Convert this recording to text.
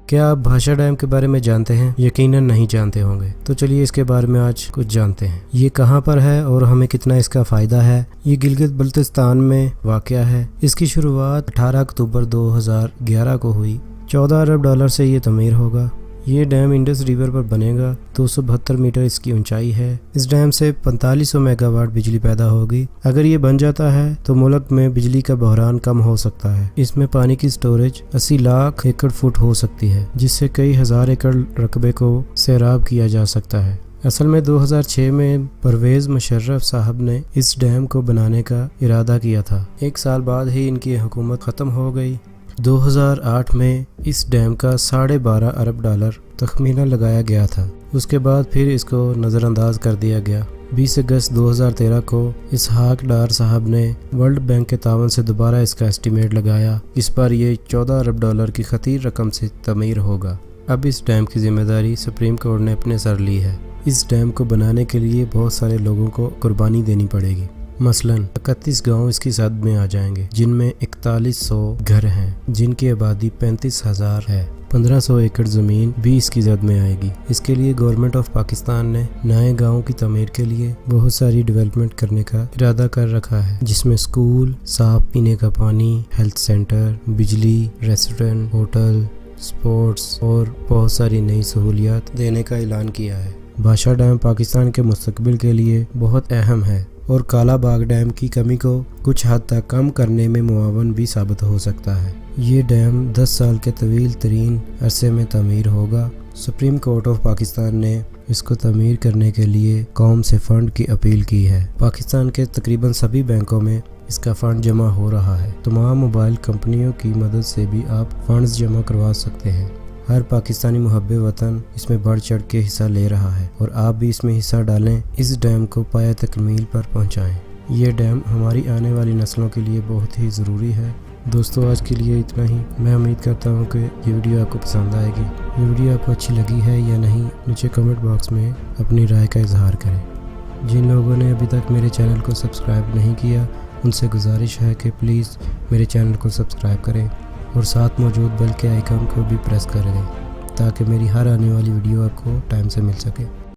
کیا آپ بھاشا ڈیم کے بارے میں جانتے ہیں؟ یقیناً نہیں جانتے ہوں گے، تو چلیے اس کے بارے میں آج کچھ جانتے ہیں۔ یہ کہاں پر ہے اور ہمیں کتنا اس کا فائدہ ہے؟ یہ گلگت بلتستان میں واقع ہے۔ اس کی شروعات 18 اکتوبر 2011 کو ہوئی۔ 14 ارب ڈالر سے یہ تعمیر ہوگا۔ یہ ڈیم انڈس ریور پر بنے گا۔ 272 میٹر اس کی اونچائی ہے۔ اس ڈیم سے 4500 میگا واٹ بجلی پیدا ہوگی۔ اگر یہ بن جاتا ہے تو ملک میں بجلی کا بحران کم ہو سکتا ہے۔ اس میں پانی کی سٹوریج 80 لاکھ ایکڑ فٹ ہو سکتی ہے، جس سے کئی ہزار ایکڑ رقبے کو سیراب کیا جا سکتا ہے۔ اصل میں 2006 میں پرویز مشرف صاحب نے اس ڈیم کو بنانے کا ارادہ کیا تھا۔ ایک سال بعد ہی ان کی حکومت ختم ہو گئی۔ 2008 میں اس ڈیم کا 12.5 ارب ڈالر تخمینہ لگایا گیا تھا۔ اس کے بعد پھر اس کو نظر انداز کر دیا گیا۔ 20 اگست 2013 کو اسحاق ڈار صاحب نے ورلڈ بینک کے تعاون سے دوبارہ اس کا اسٹیمیٹ لگایا۔ اس پر یہ 14 ارب ڈالر کی خطیر رقم سے تعمیر ہوگا۔ اب اس ڈیم کی ذمہ داری سپریم کورٹ نے اپنے سر لی ہے۔ اس ڈیم کو بنانے کے لیے بہت سارے لوگوں کو قربانی دینی پڑے گی۔ مثلاً 31 گاؤں اس کی سرحد میں آ جائیں گے، جن میں 4100 گھر ہیں، جن کی آبادی 35,000 ہے۔ 1500 ایکڑ زمین بھی اس کی زد میں آئے گی۔ اس کے لیے گورنمنٹ آف پاکستان نے نئے گاؤں کی تعمیر کے لیے بہت ساری ڈیولپمنٹ کرنے کا ارادہ کر رکھا ہے، جس میں اسکول، صاف پینے کا پانی، ہیلتھ سینٹر، بجلی، ریسٹورنٹ، ہوٹل، سپورٹس اور بہت ساری نئی سہولیات دینے کا اعلان کیا ہے۔ بھاشا ڈیم پاکستان کے مستقبل کے لیے بہت اہم ہے اور کالا باغ ڈیم کی کمی کو کچھ حد تک کم کرنے میں معاون بھی ثابت ہو سکتا ہے۔ یہ ڈیم 10 سال کے طویل ترین عرصے میں تعمیر ہوگا۔ سپریم کورٹ آف پاکستان نے اس کو تعمیر کرنے کے لیے قوم سے فنڈ کی اپیل کی ہے۔ پاکستان کے تقریباً سبھی بینکوں میں اس کا فنڈ جمع ہو رہا ہے۔ تمام موبائل کمپنیوں کی مدد سے بھی آپ فنڈز جمع کروا سکتے ہیں۔ ہر پاکستانی محب وطن اس میں بڑھ چڑھ کے حصہ لے رہا ہے اور آپ بھی اس میں حصہ ڈالیں، اس ڈیم کو پایہ تکمیل پر پہنچائیں۔ یہ ڈیم ہماری آنے والی نسلوں کے لیے بہت ہی ضروری ہے۔ دوستو، آج کے لیے اتنا ہی۔ میں امید کرتا ہوں کہ یہ ویڈیو آپ کو پسند آئے گی۔ یہ ویڈیو آپ کو اچھی لگی ہے یا نہیں، نیچے کمنٹ باکس میں اپنی رائے کا اظہار کریں۔ جن لوگوں نے ابھی تک میرے چینل کو سبسکرائب نہیں کیا، ان سے گزارش ہے کہ پلیز میرے چینل کو سبسکرائب کریں اور ساتھ موجود بیل کے آئیکن کو بھی پریس کر دیں، تاکہ میری ہر آنے والی ویڈیو آپ کو ٹائم سے مل سکے۔